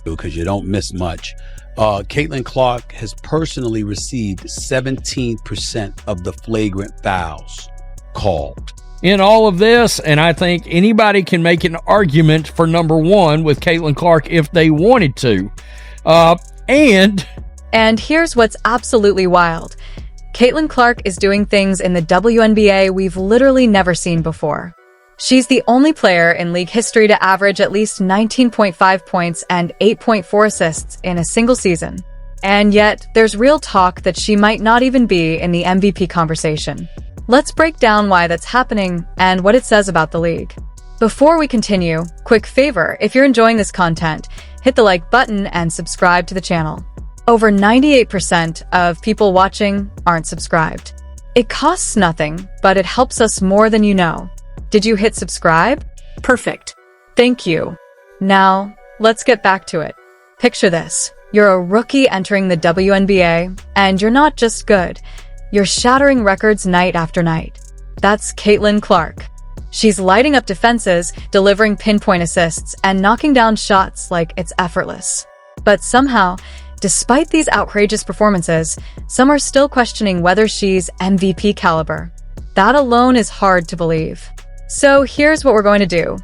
because you don't miss much. Caitlin Clark has personally received 17% of the flagrant fouls called in all of this, and I think anybody can make an argument for number one with Caitlin Clark if they wanted to. And here's what's absolutely wild. Caitlin Clark is doing things in the WNBA we've literally never seen before. She's the only player in league history to average at least 19.5 points and 8.4 assists in a single season. And yet, there's real talk that she might not even be in the MVP conversation. Let's break down why that's happening and what it says about the league. Before we continue, quick favor, if you're enjoying this content, hit the like button and subscribe to the channel. Over 98% of people watching aren't subscribed. It costs nothing, but it helps us more than you know. Did you hit subscribe? Perfect. Thank you. Now, let's get back to it. Picture this. You're a rookie entering the WNBA, and you're not just good. You're shattering records night after night. That's Caitlin Clark. She's lighting up defenses, delivering pinpoint assists, and knocking down shots like it's effortless. But somehow, despite these outrageous performances, some are still questioning whether she's MVP caliber. That alone is hard to believe. So here's what we're going to do.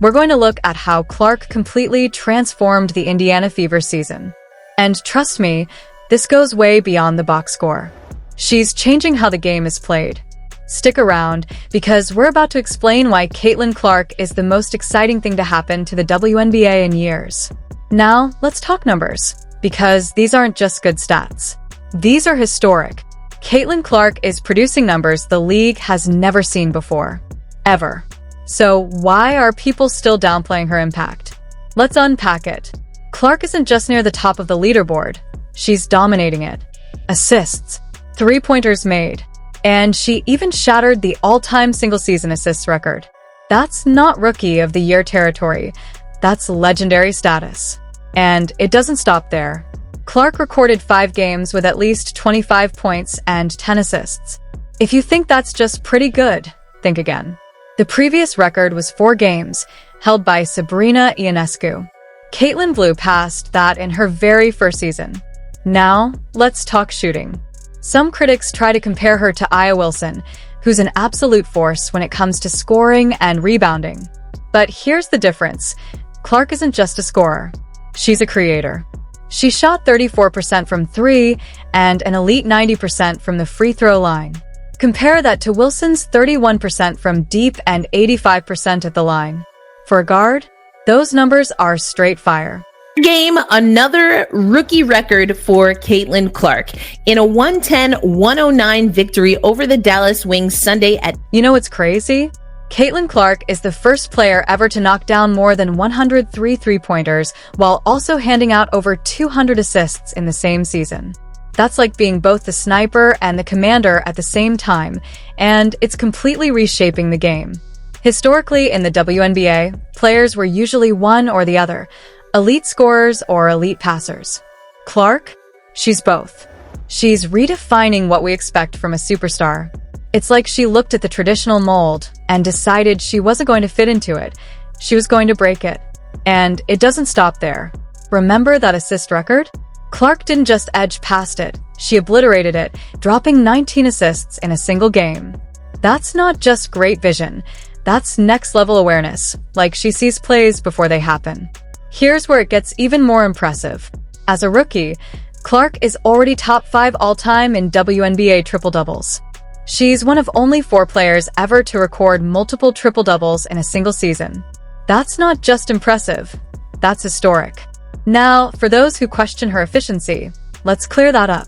We're going to look at how Clark completely transformed the Indiana Fever season. And trust me, this goes way beyond the box score. She's changing how the game is played. Stick around, because we're about to explain why Caitlin Clark is the most exciting thing to happen to the WNBA in years. Now, let's talk numbers, because these aren't just good stats. These are historic. Caitlin Clark is producing numbers the league has never seen before. Ever. So why are people still downplaying her impact? Let's unpack it. Clark isn't just near the top of the leaderboard. She's dominating it. Assists, three-pointers made, and she even shattered the all-time single-season assists record. That's not Rookie of the Year territory. That's legendary status. And it doesn't stop there. Clark recorded 5 games with at least 25 points and 10 assists. If you think that's just pretty good, think again. The previous record was 4 games, held by Sabrina Ionescu. Caitlin blew past that in her very first season. Now, let's talk shooting. Some critics try to compare her to Aya Wilson, who's an absolute force when it comes to scoring and rebounding. But here's the difference. Clark isn't just a scorer. She's a creator. She shot 34% from 3 and an elite 90% from the free throw line. Compare that to Wilson's 31% from deep and 85% at the line. For a guard, those numbers are straight fire. Game, another rookie record for Caitlin Clark in a 110-109 victory over the Dallas Wings Sunday at... You know what's crazy? Caitlin Clark is the first player ever to knock down more than 103 three-pointers while also handing out over 200 assists in the same season. That's like being both the sniper and the commander at the same time, and it's completely reshaping the game. Historically, in the WNBA, players were usually one or the other, elite scorers or elite passers. Clark? She's both. She's redefining what we expect from a superstar. It's like she looked at the traditional mold and decided she wasn't going to fit into it. She was going to break it. And it doesn't stop there. Remember that assist record? Clark didn't just edge past it, she obliterated it, dropping 19 assists in a single game. That's not just great vision, that's next-level awareness, like she sees plays before they happen. Here's where it gets even more impressive. As a rookie, Clark is already top 5 all-time in WNBA triple-doubles. She's one of only 4 players ever to record multiple triple-doubles in a single season. That's not just impressive, that's historic. Now, for those who question her efficiency, let's clear that up.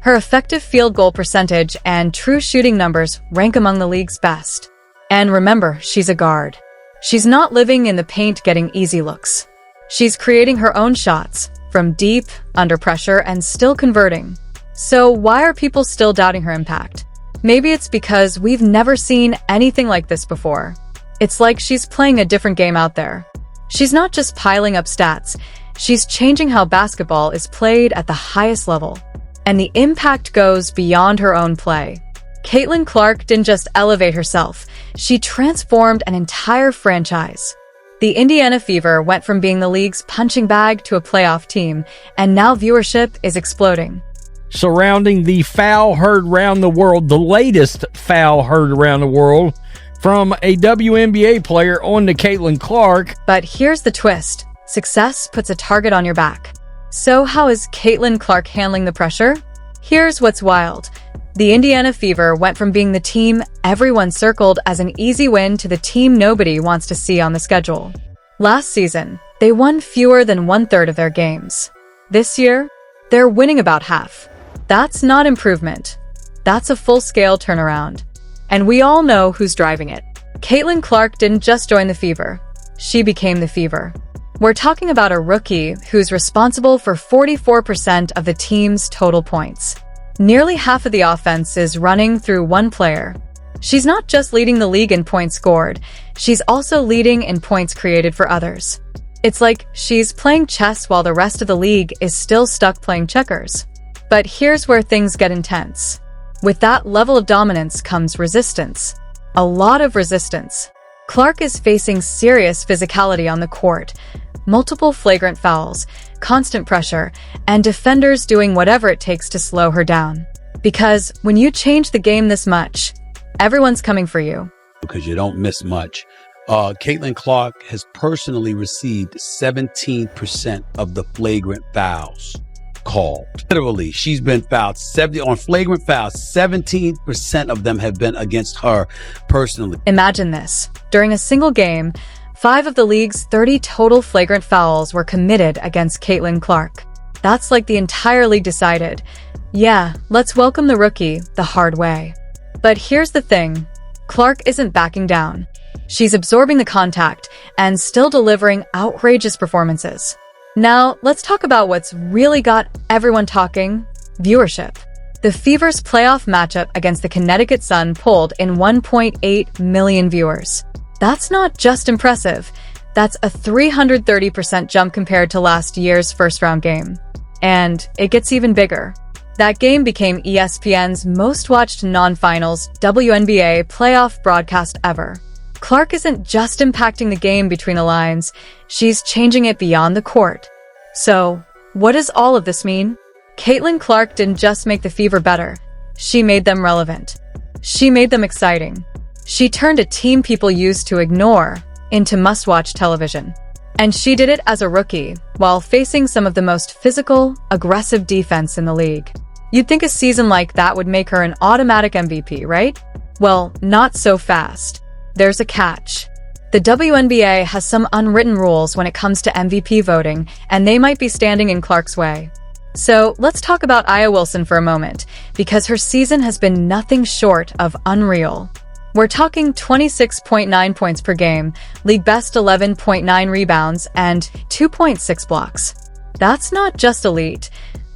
Her effective field goal percentage and true shooting numbers rank among the league's best. And remember, she's a guard. She's not living in the paint getting easy looks. She's creating her own shots, from deep, under pressure, and still converting. So why are people still doubting her impact? Maybe it's because we've never seen anything like this before. It's like she's playing a different game out there. She's not just piling up stats, she's changing how basketball is played at the highest level. And the impact goes beyond her own play. Caitlin Clark didn't just elevate herself, she transformed an entire franchise. The Indiana Fever went from being the league's punching bag to a playoff team, and now viewership is exploding. Surrounding the foul heard around the world, the latest foul heard around the world, from a WNBA player on to Caitlin Clark. But here's the twist. Success puts a target on your back. So how is Caitlin Clark handling the pressure? Here's what's wild. The Indiana Fever went from being the team everyone circled as an easy win to the team nobody wants to see on the schedule. Last season, they won fewer than 1/3 of their games. This year, they're winning about half. That's not improvement. That's a full-scale turnaround. And we all know who's driving it. Caitlin Clark didn't just join the Fever. She became the Fever. We're talking about a rookie who's responsible for 44% of the team's total points. Nearly half of the offense is running through one player. She's not just leading the league in points scored, she's also leading in points created for others. It's like she's playing chess while the rest of the league is still stuck playing checkers. But here's where things get intense. With that level of dominance comes resistance. A lot of resistance. Clark is facing serious physicality on the court, multiple flagrant fouls, constant pressure, and defenders doing whatever it takes to slow her down. Because when you change the game this much, everyone's coming for you. Because you don't miss much. Caitlin Clark has personally received 17% of the flagrant fouls called. Literally, she's been fouled on flagrant fouls. 17% of them have been against her personally. Imagine this. During a single game, 5 of the league's 30 total flagrant fouls were committed against Caitlin Clark. That's like the entire league decided, yeah, let's welcome the rookie the hard way. But here's the thing. Clark isn't backing down. She's absorbing the contact and still delivering outrageous performances. Now, let's talk about what's really got everyone talking: viewership. The Fever's playoff matchup against the Connecticut Sun pulled in 1.8 million viewers. That's not just impressive. That's a 330% jump compared to last year's first-round game. And it gets even bigger. That game became ESPN's most-watched non-finals WNBA playoff broadcast ever. Clark isn't just impacting the game between the lines, she's changing it beyond the court. So, what does all of this mean? Caitlin Clark didn't just make the Fever better, she made them relevant. She made them exciting. She turned a team people used to ignore into must-watch television. And she did it as a rookie, while facing some of the most physical, aggressive defense in the league. You'd think a season like that would make her an automatic MVP, right? Well, not so fast. There's a catch. The WNBA has some unwritten rules when it comes to MVP voting, and they might be standing in Clark's way. So let's talk about Aya Wilson for a moment, because her season has been nothing short of unreal. We're talking 26.9 points per game, league best 11.9 rebounds, and 2.6 blocks. That's not just elite,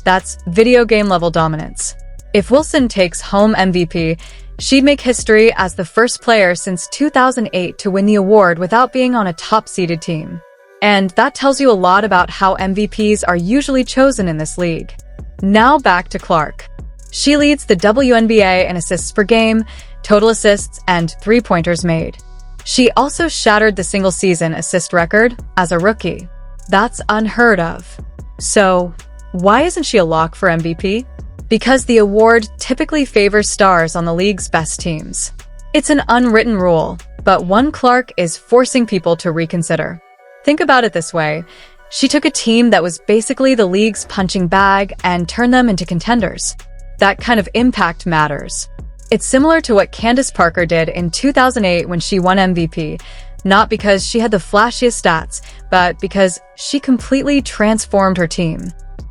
that's video game level dominance. If Wilson takes home MVP, she'd make history as the first player since 2008 to win the award without being on a top-seeded team. And that tells you a lot about how MVPs are usually chosen in this league. Now back to Clark. She leads the WNBA in assists per game, total assists, and three-pointers made. She also shattered the single-season assist record as a rookie. That's unheard of. So, why isn't she a lock for MVP? Because the award typically favors stars on the league's best teams. It's an unwritten rule, but one Clark is forcing people to reconsider. Think about it this way. She took a team that was basically the league's punching bag and turned them into contenders. That kind of impact matters. It's similar to what Candace Parker did in 2008 when she won MVP, not because she had the flashiest stats, but because she completely transformed her team.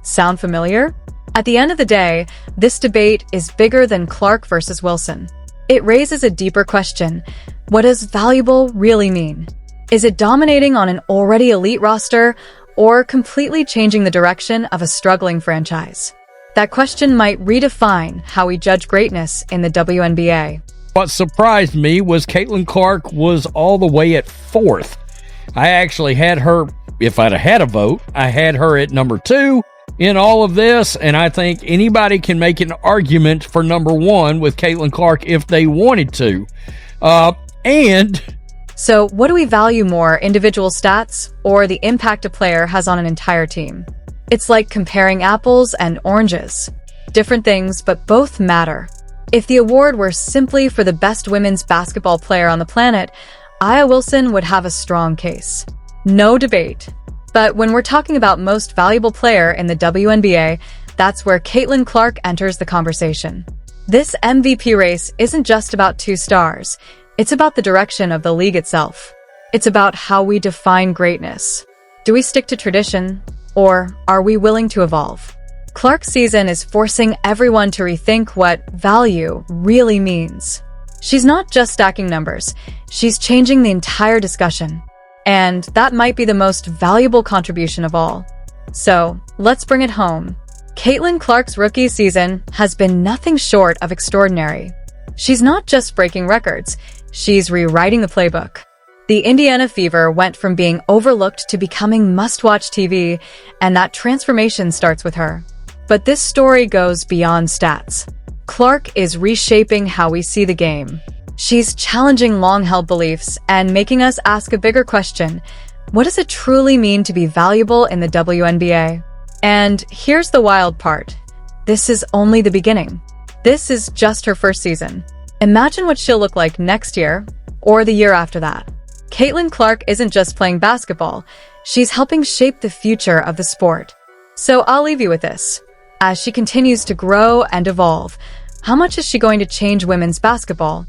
Sound familiar? At the end of the day, this debate is bigger than Clark versus Wilson. It raises a deeper question. What does valuable really mean? Is it dominating on an already elite roster, or completely changing the direction of a struggling franchise? That question might redefine how we judge greatness in the WNBA. What surprised me was Caitlin Clark was all the way at 4th. I actually had her, if I'd have had a vote, I had her at number 2 in all of this, and I think anybody can make an argument for number 1 with Caitlin Clark if they wanted to. And So what do we value more, individual stats or the impact a player has on an entire team? It's like comparing apples and oranges. Different things, but both matter. If the award were simply for the best women's basketball player on the planet, Aya Wilson would have a strong case. No debate. But when we're talking about most valuable player in the WNBA, that's where Caitlin Clark enters the conversation. This MVP race isn't just about two stars. It's about the direction of the league itself. It's about how we define greatness. Do we stick to tradition, or are we willing to evolve? Clark's season is forcing everyone to rethink what value really means. She's not just stacking numbers, she's changing the entire discussion. And that might be the most valuable contribution of all. So, let's bring it home. Caitlin Clark's rookie season has been nothing short of extraordinary. She's not just breaking records, she's rewriting the playbook. The Indiana Fever went from being overlooked to becoming must-watch TV, and that transformation starts with her. But this story goes beyond stats. Clark is reshaping how we see the game. She's challenging long-held beliefs and making us ask a bigger question. What does it truly mean to be valuable in the WNBA? And here's the wild part. This is only the beginning. This is just her first season. Imagine what she'll look like next year, or the year after that. Caitlin Clark isn't just playing basketball, she's helping shape the future of the sport. So I'll leave you with this. As she continues to grow and evolve, how much is she going to change women's basketball?